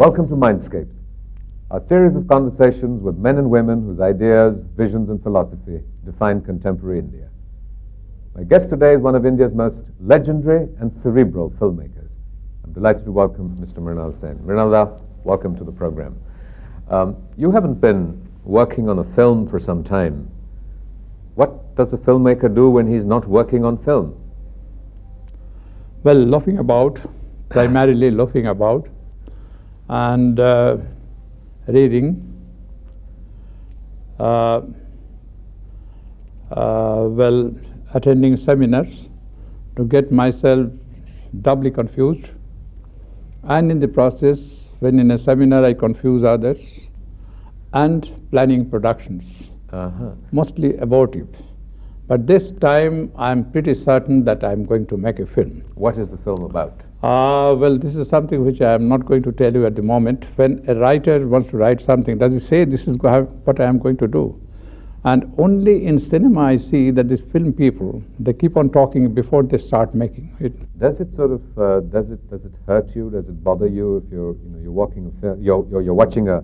Welcome to Mindscapes, a series of conversations with men and women whose ideas, visions and philosophy define contemporary India. My guest today is one of India's most legendary and cerebral filmmakers. I'm delighted to welcome Mr. Mrinal Sen. Mrinal, welcome to the program. You haven't been working on a film for some time. What does a filmmaker do when he's not working on film? Well, loafing about, primarily loafing about, and reading, attending seminars to get myself doubly confused, and in the process, when in a seminar I confuse others, and planning productions, mostly abortive. But this time I'm pretty certain that I'm going to make a film. What is the film about? Well, this is something which I am not going to tell you at the moment. When a writer wants to write something, does he say this is what I am going to do? And only in cinema I see that these film people, they keep on talking before they start making it. Does it sort of does it hurt you? Does it bother you if you're watching a film, you're watching the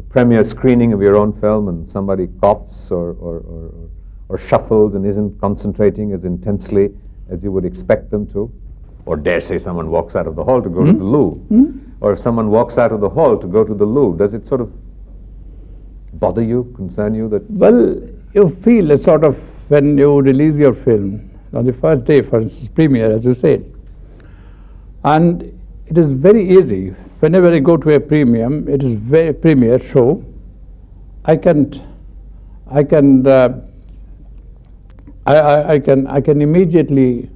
premiere screening of your own film and somebody coughs or shuffles and isn't concentrating as intensely as you would expect them to? Or dare say someone walks out of the hall to go to the loo. Or if someone walks out of the hall to go to the loo, does it sort of bother you, concern you? That Well, you feel a sort of, when you release your film, on the first day, for instance, premiere, as you said. And it is very easy. Whenever I go to a premiere, it is very premiere show, I can immediately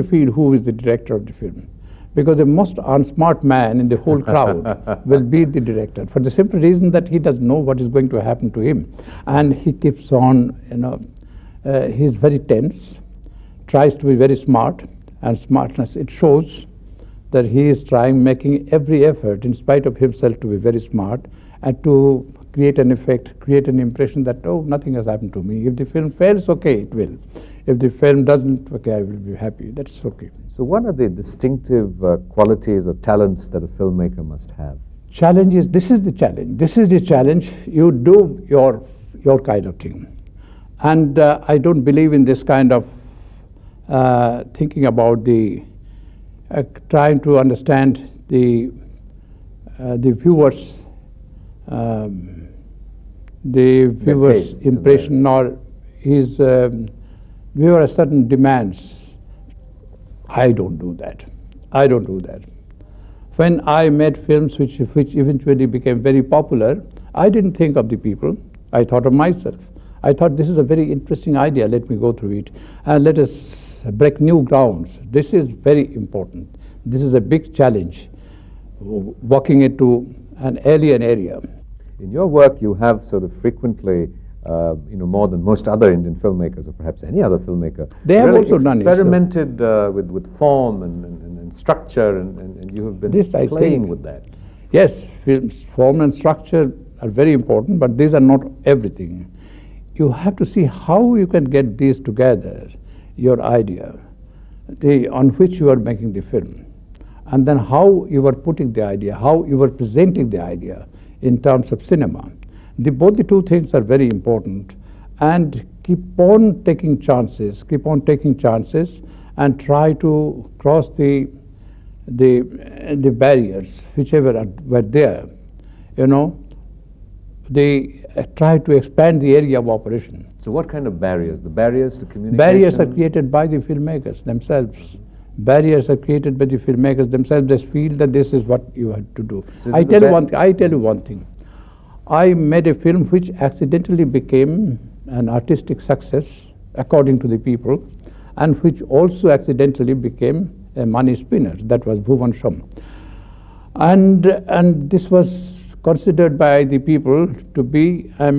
feel who is the director of the film, because the most unsmart man in the whole crowd will be the director, for the simple reason that he doesn't know what is going to happen to him, and he keeps on, he's very tense, tries to be very smart, and smartness, it shows that he is making every effort in spite of himself to be very smart and to create an effect, create an impression that, oh, nothing has happened to me. If the film fails, okay, it will. If the film doesn't, okay, I will be happy. That's okay. So what are the distinctive qualities or talents that a filmmaker must have? Challenges, this is the challenge. This is the challenge. You do your kind of thing. And I don't believe in this kind of thinking about trying to understand the viewer's impression or his viewer has certain demands. I don't do that. When I made films which eventually became very popular, I didn't think of the people. I thought of myself. I thought this is a very interesting idea. Let me go through it and let us break new grounds. This is very important. This is a big challenge, walking into an alien area. In your work, you have sort of frequently, more than most other Indian filmmakers, or perhaps any other filmmaker, they have really also experimented with form and structure, and you have been playing with that. Yes, form and structure are very important, but these are not everything. You have to see how you can get these together, your idea, on which you are making the film, and then how you are putting the idea, how you are presenting the idea in terms of cinema. Both the two things are very important, and keep on taking chances and try to cross the barriers whichever were there. They try to expand the area of operation. So what kind of barriers? The barriers to communication? Barriers are created by the filmmakers themselves. They feel that this is what you have to do. So I tell you one thing. I made a film which accidentally became an artistic success, according to the people, and which also accidentally became a money spinner. That was Bhuvan Shome. And this was considered by the people to be, a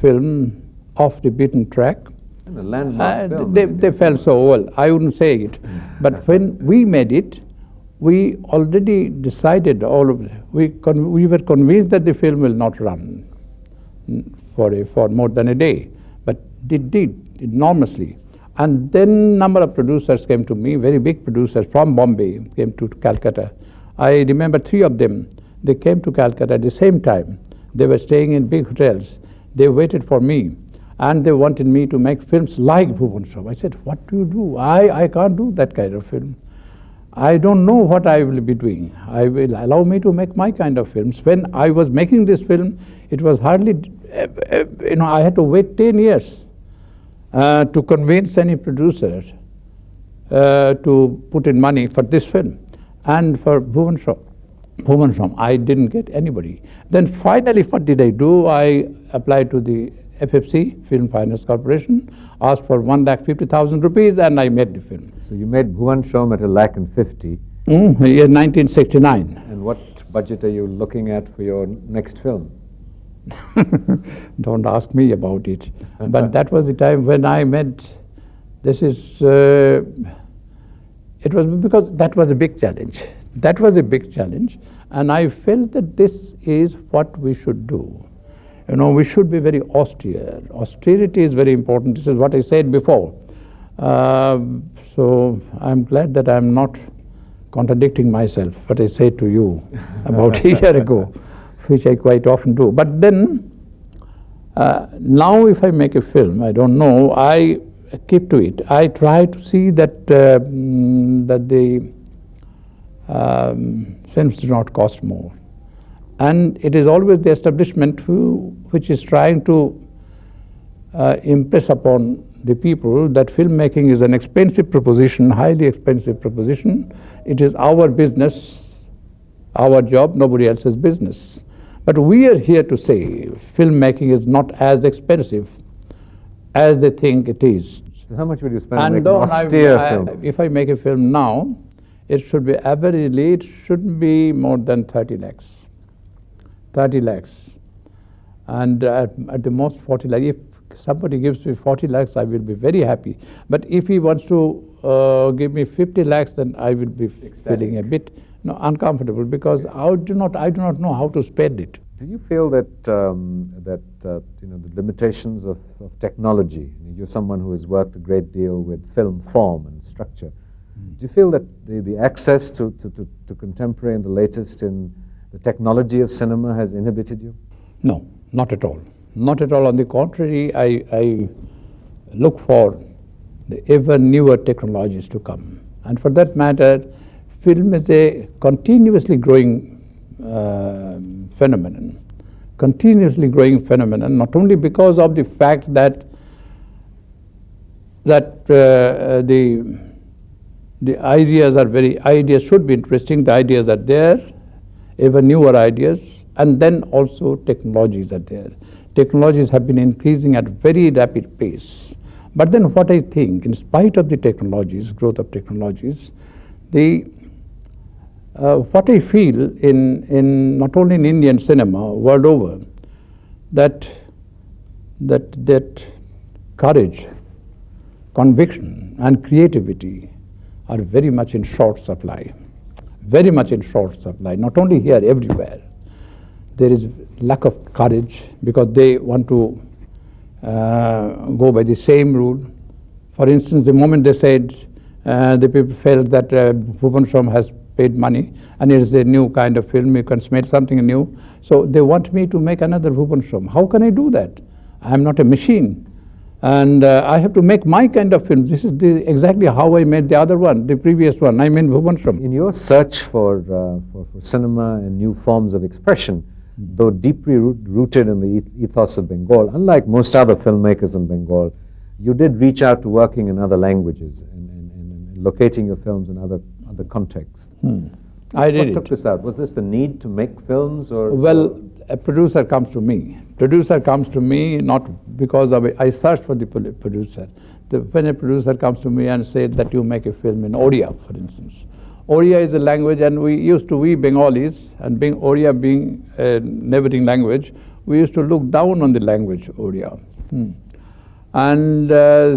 film off the beaten track. And a landmark film. They felt so well. I wouldn't say it. But when we made it, we already decided we were convinced that the film will not run for more than a day, but it did enormously. And then number of producers came to me, very big producers from Bombay came to Calcutta. I remember 3 of them. They came to Calcutta at the same time. They were staying in big hotels. They waited for me. And they wanted me to make films like Bhuvan Shome. I said, what do you do? I can't do that kind of film. I don't know what I will be doing. I will allow me to make my kind of films. When I was making this film, it was hardly, I had to wait 10 years to convince any producer to put in money for this film. And for Bhuvan Shome, I didn't get anybody. Then finally, what did I do? I applied to the FFC, Film Finance Corporation, asked for 1,50,000 rupees, and I made the film. So you made Bhuvan Shome at 1,50,000. Year 1969. And what budget are you looking at for your next film? Don't ask me about it. But that was the time when I made, it was because that was a big challenge. That was a big challenge. And I felt that this is what we should do. We should be very austere. Austerity is very important. This is what I said before. So I'm glad that I'm not contradicting myself, what I said to you about a year ago, which I quite often do. But then, now if I make a film, I don't know, I keep to it. I try to see that, that the films do not cost more. And it is always the establishment which is trying to impress upon the people that filmmaking is an expensive proposition, highly expensive proposition. It is our business, our job, nobody else's business. But we are here to say filmmaking is not as expensive as they think it is. So how much would you spend on making an austere film? If I make a film now, it should be averagely, it shouldn't be more than 30 lakhs. 30 lakhs. And at the most 40 lakhs. If somebody gives me 40 lakhs, I will be very happy. But if he wants to give me 50 lakhs, then I will be feeling a bit uncomfortable, because I do not know how to spend it. Do you feel that the limitations of technology? You're someone who has worked a great deal with film form and structure. Do you feel that the access to contemporary and the latest in the technology of cinema has inhibited you? No, not at all. Not at all. On the contrary, I look for the ever newer technologies to come. And for that matter, film is a continuously growing phenomenon. Continuously growing phenomenon, not only because of the fact that the ideas should be interesting, the ideas are there, ever newer ideas, and then also technologies are there. Technologies have been increasing at a very rapid pace. But then what I think, in spite of the technologies, growth of technologies, what I feel in not only in Indian cinema, world over, that courage, conviction, and creativity are very much in short supply. Very much in short supply, not only here, everywhere. There is lack of courage because they want to go by the same rule. For instance, the moment they said, the people felt that Bhuvan Shome has paid money and it is a new kind of film, you can make something new. So they want me to make another Bhuvan Shome. How can I do that? I am not a machine. And I have to make my kind of film. This is exactly how I made the other one, the previous one. I mean Bhuvan Shome. In your search for cinema and new forms of expression, though deeply rooted in the ethos of Bengal, unlike most other filmmakers in Bengal, you did reach out to working in other languages and locating your films in other contexts. I did. What took this out? Was this the need to make films, or? Well, a producer comes to me. Producer comes to me not because of I search for the producer. When a producer comes to me and says that you make a film in Odia, for instance. Odia is a language, and we Bengalis, and Odia being a neighboring language, we used to look down on the language Odia. And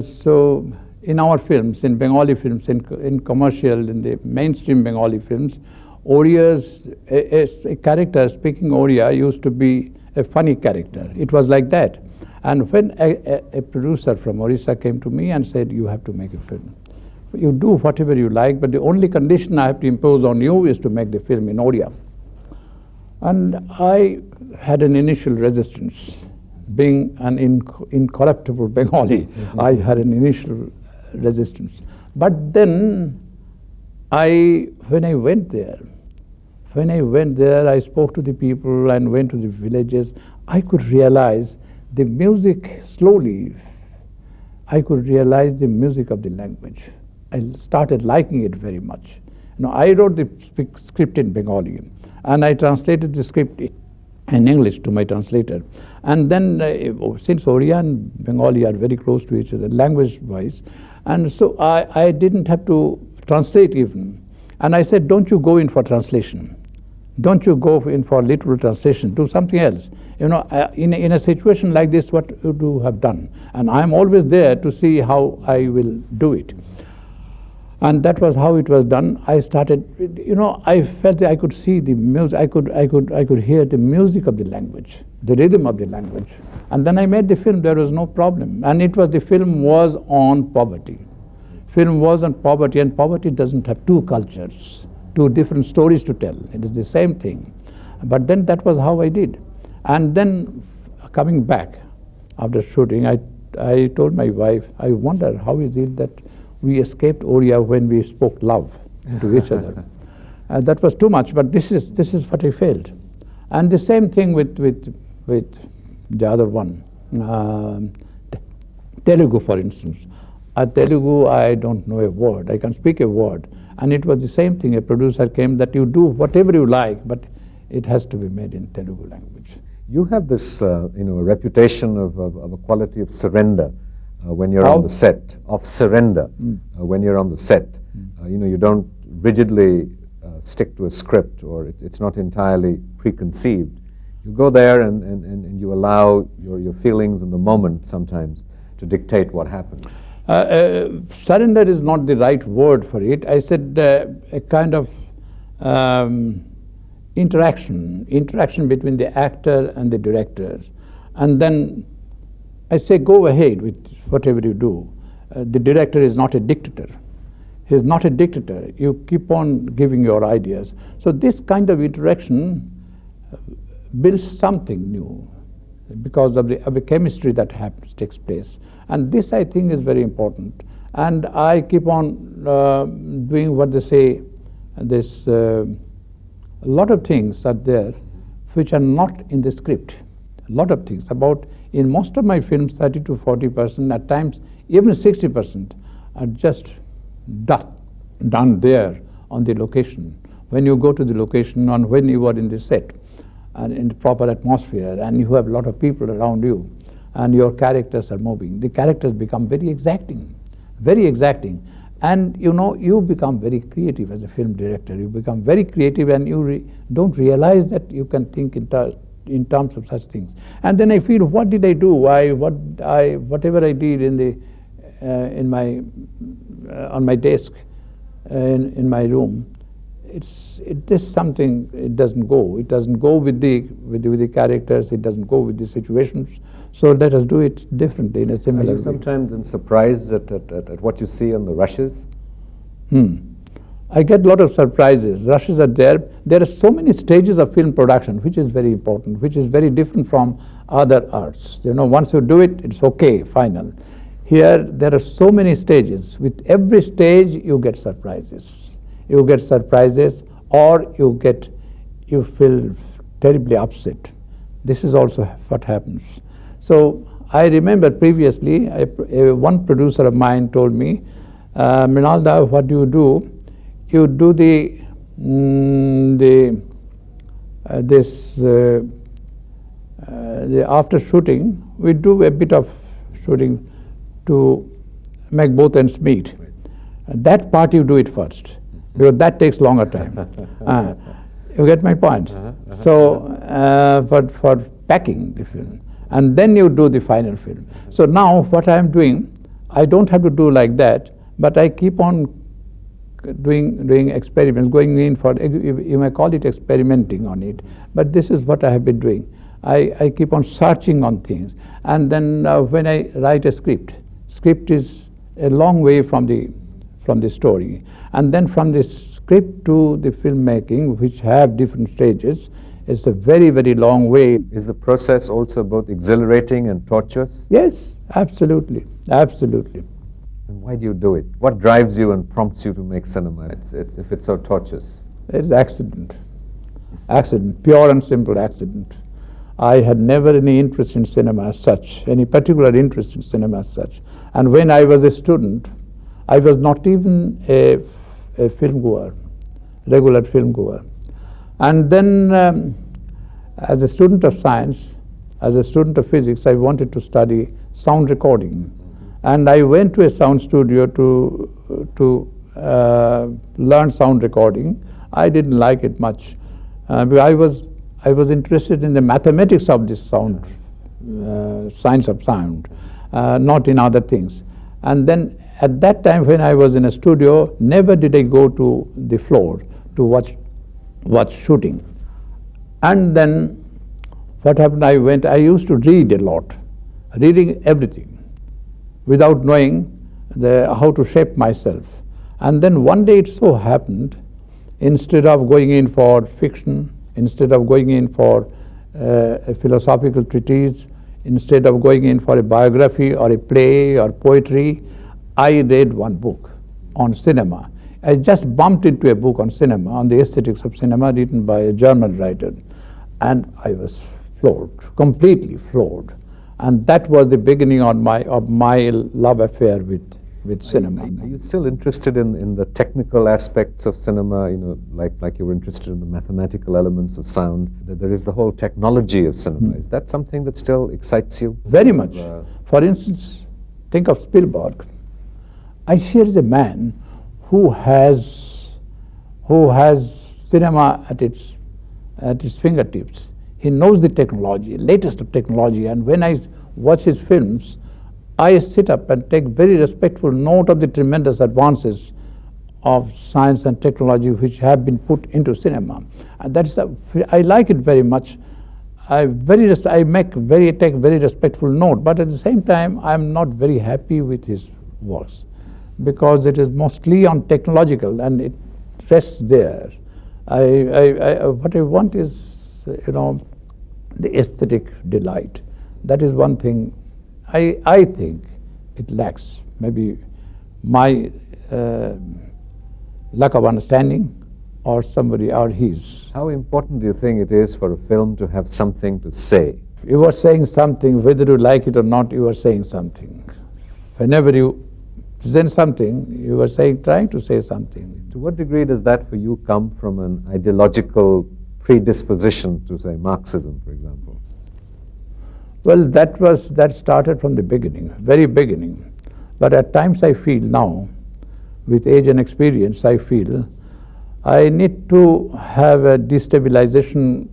so in our films, in Bengali films, in commercial, in the mainstream Bengali films, Oria's a character speaking Odia used to be a funny character. It was like that. And when a producer from Orissa came to me and said, you have to make a film. You do whatever you like, but the only condition I have to impose on you is to make the film in Odia. And I had an initial resistance. Being an incorruptible Bengali, I had an initial resistance. But then, when I went there, I spoke to the people and went to the villages. I could realize the music slowly. I could realize the music of the language. I started liking it very much. I wrote the script in Bengali, and I translated the script in English to my translator. And then, since Oriya and Bengali are very close to each other, language-wise, and so I didn't have to translate even. And I said, don't you go in for translation. Don't you go in for literal translation. Do something else. In a situation like this, what would you have done? And I'm always there to see how I will do it. And that was how it was done. I started, I felt that I could see the music, I could hear the music of the language, the rhythm of the language. And then I made the film, there was no problem. And the film was on poverty. Film was on poverty, and poverty doesn't have two cultures, two different stories to tell. It is the same thing. But then that was how I did. And then coming back after shooting, I told my wife, I wonder how is it that we escaped Oriya when we spoke love to each other. That was too much, but this is what I felt. And the same thing with the other one, Telugu, for instance. Telugu, I don't know a word. I can speak a word. And it was the same thing. A producer came that you do whatever you like, but it has to be made in Telugu language. You have this, reputation of a quality of surrender. When you're on the set, of surrender, when you're on the set. You don't rigidly stick to a script, or it's not entirely preconceived. You go there and you allow your feelings in the moment sometimes to dictate what happens. Surrender is not the right word for it. I said a kind of interaction between the actor and the directors. And then I say, go ahead with whatever you do. The director is not a dictator. He is not a dictator. You keep on giving your ideas. So this kind of interaction builds something new because of the chemistry that takes place. And this, I think, is very important. And I keep on doing what they say. A lot of things are there which are not in the script. A lot of things in most of my films, 30 to 40%, at times even 60%, are just done there on the location. When you go to the location, and when you are in the set, and in the proper atmosphere, and you have a lot of people around you, and your characters are moving, the characters become very exacting. And you become very creative as a film director. You become very creative, and you don't realize that you can think in terms of such things. And then I feel, what did I do? Whatever I did on my desk in my room, it is something. It doesn't go. It doesn't go with the characters. It doesn't go with the situations. So let us do it differently in a similar way. Are you sometimes surprised at what you see on the rushes? I get a lot of surprises. Rushes are there. There are so many stages of film production, which is very important, which is very different from other arts. Once you do it, it's okay, final. Here, there are so many stages. With every stage, you get surprises. Or you feel terribly upset. This is also what happens. So I remember previously, one producer of mine told me, Mrinal, what do? You do the after shooting, we do a bit of shooting to make both ends meet. That part you do it first, because that takes longer time. You get my point? So for packing the film, and then you do the final film. So now what I am doing, I don't have to do like that, but I keep on doing experiments, going in for, you may call it experimenting on it, but this is what I have been doing. I keep on searching on things. And then when I write a script is a long way from the story. And then from the script to the filmmaking, which have different stages, it's a very, very long way. Is the process also both exhilarating and torturous? Yes, absolutely, absolutely. And why do you do it? What drives you and prompts you to make cinema? If it's so torturous. It's accident, pure and simple accident. I had never any interest in cinema as such, any particular interest in cinema as such. And when I was a student, I was not even a film goer, regular film goer. And then as a student of science, as a student of physics, I wanted to study sound recording. And I went to a sound studio to learn sound recording. I didn't like it much. But I was interested in the mathematics of this sound, science of sound, not in other things. And then at that time when I was in a studio, never did I go to the floor to watch shooting. And then what happened, I used to read a lot, reading everything, without knowing how to shape myself. And then one day it so happened, instead of going in for fiction, instead of going in for a philosophical treatise, instead of going in for a biography or a play or poetry, I read one book on cinema. I just bumped into a book on cinema, on the aesthetics of cinema, written by a German writer. And I was floored, completely floored. And that was the beginning of my love affair with cinema. Are you still interested in the technical aspects of cinema, like you were interested in the mathematical elements of sound? There is the whole technology of cinema. Is that something that still excites you? Very much. For instance, think of Spielberg. I see as a man who has cinema at its fingertips. He knows the technology, latest of technology, and when I watch his films, I sit up and take very respectful note of the tremendous advances of science and technology which have been put into cinema. And I like it very much. I take very respectful note, but at the same time, I am not very happy with his works because it is mostly on technological and it rests there. What I want is, the aesthetic delight. That is one thing I think it lacks. Maybe my lack of understanding or somebody or his. How important do you think it is for a film to have something to say? You are saying something, whether you like it or not, you are saying something. Whenever you present something, you are trying to say something. To what degree does that for you come from an ideological predisposition to, say, Marxism, for example? Well, that started from the beginning, very beginning. But at times I feel now, with age and experience, I feel I need to have a destabilization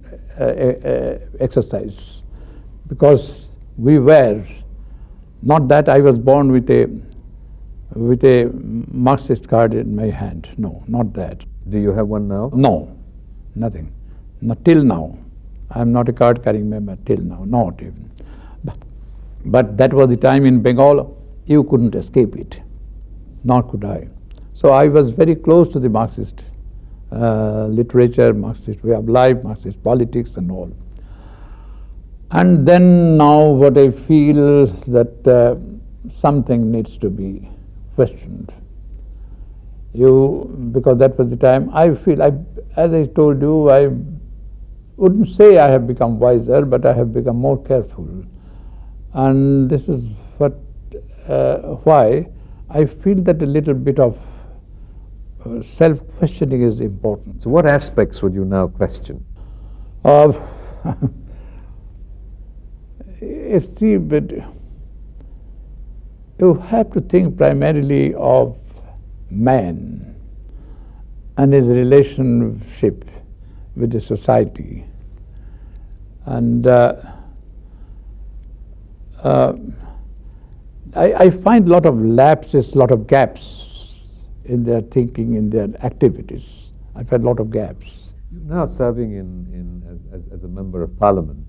exercise, because we were, not that I was born with a Marxist card in my hand. No, not that. Do you have one now? No, nothing. Not till now. I am not a card carrying member till now, not even. But that was the time in Bengal, you couldn't escape it, nor could I. So I was very close to the Marxist literature, Marxist way of life, Marxist politics and all. And then now what I feel that something needs to be questioned. Because that was the time I feel, as I told you, I wouldn't say I have become wiser, but I have become more careful. And this is why I feel that a little bit of self-questioning is important. So what aspects would you now question? See, but you have to think primarily of man and his relationship with the society. And I find a lot of lapses, a lot of gaps in their thinking, in their activities. I find a lot of gaps. You're now serving as a member of parliament.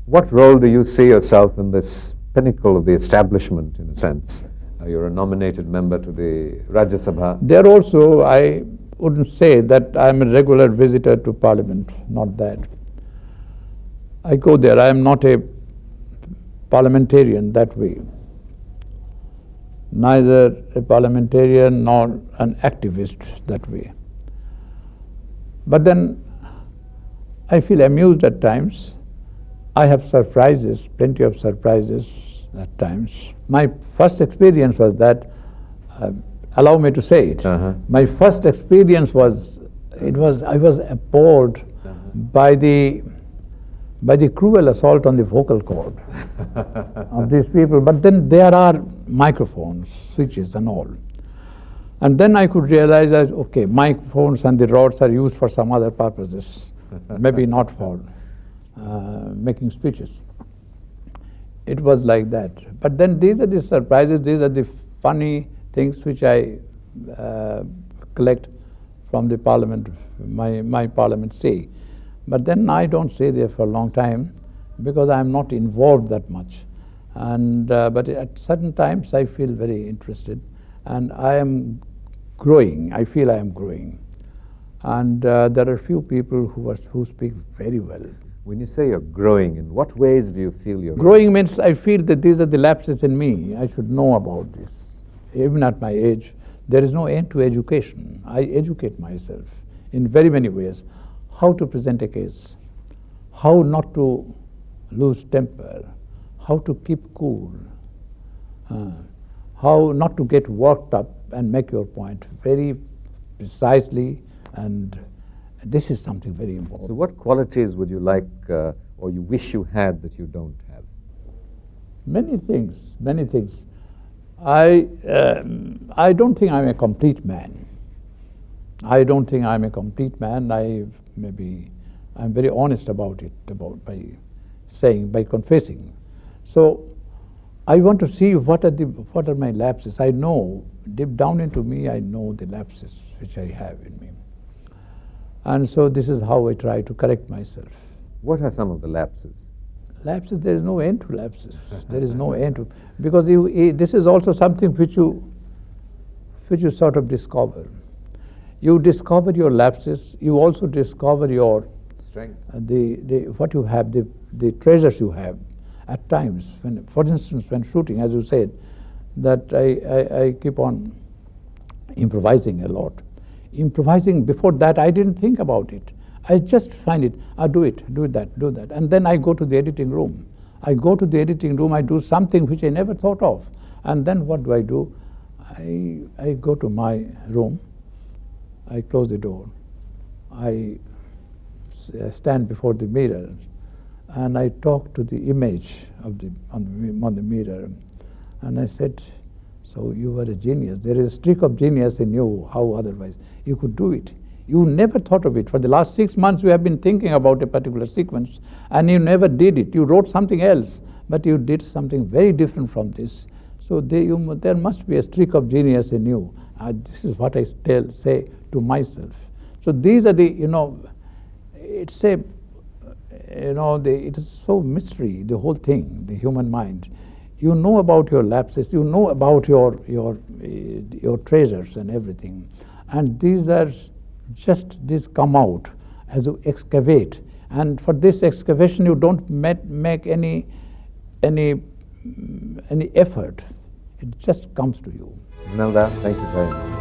What role do you see yourself in this pinnacle of the establishment, in a sense? You're a nominated member to the Rajya Sabha. There also, I wouldn't say that I'm a regular visitor to parliament, not that. I go there, I am not a parliamentarian that way. Neither a parliamentarian nor an activist that way. But then I feel amused at times. I have surprises, plenty of surprises at times. My first experience was that, allow me to say it, my first experience was, I was appalled by the cruel assault on the vocal cord of these people. But then there are microphones, switches and all. And then I could realize that, okay, microphones and the rods are used for some other purposes, maybe not for making speeches. It was like that. But then these are the surprises, these are the funny things which I collect from the parliament, my parliament stay. But then I don't stay there for a long time because I'm not involved that much. And but at certain times I feel very interested, and I am growing. I feel I am growing, and there are few people who speak very well. When you say you're growing, in what ways do you feel you're growing? Means I feel that these are the lapses in me. I should know about this. Even at my age, there is no end to education. I educate myself in very many ways. How to present a case, how not to lose temper, how to keep cool, how not to get worked up and make your point very precisely, and this is something very important. So what qualities would you like or you wish you had that you don't have? Many things, many things. I don't think I'm a complete man. I don't think I'm a complete man. I'm very honest about it, by confessing. So I want to see what are my lapses. I know, deep down into me, I know the lapses which I have in me. And so this is how I try to correct myself. What are some of the lapses? Lapses, there is no end to lapses. There is no end to, because this is also something which you sort of discover. You discover your lapses. You also discover your strengths. What you have, the treasures you have. At times, when, for instance, when shooting, as you said, that I keep on improvising a lot. Improvising, before that, I didn't think about it. I just find it. Do that. And then I go to the editing room. I do something which I never thought of. And then what do? I go to my room. I close the door. I stand before the mirror, and I talk to the image of on the mirror. And I said, so you were a genius. There is a streak of genius in you. How otherwise? You could do it. You never thought of it. For the last 6 months, you have been thinking about a particular sequence, and you never did it. You wrote something else, but you did something very different from this. So there must be a streak of genius in you. This is what I say to myself. So these are the, it's a, it is so mystery, the whole thing, the human mind. You know about your lapses, you know about your treasures and everything. And these come out as you excavate. And for this excavation, you don't make any effort. It just comes to you. Mrinal, thank you very much.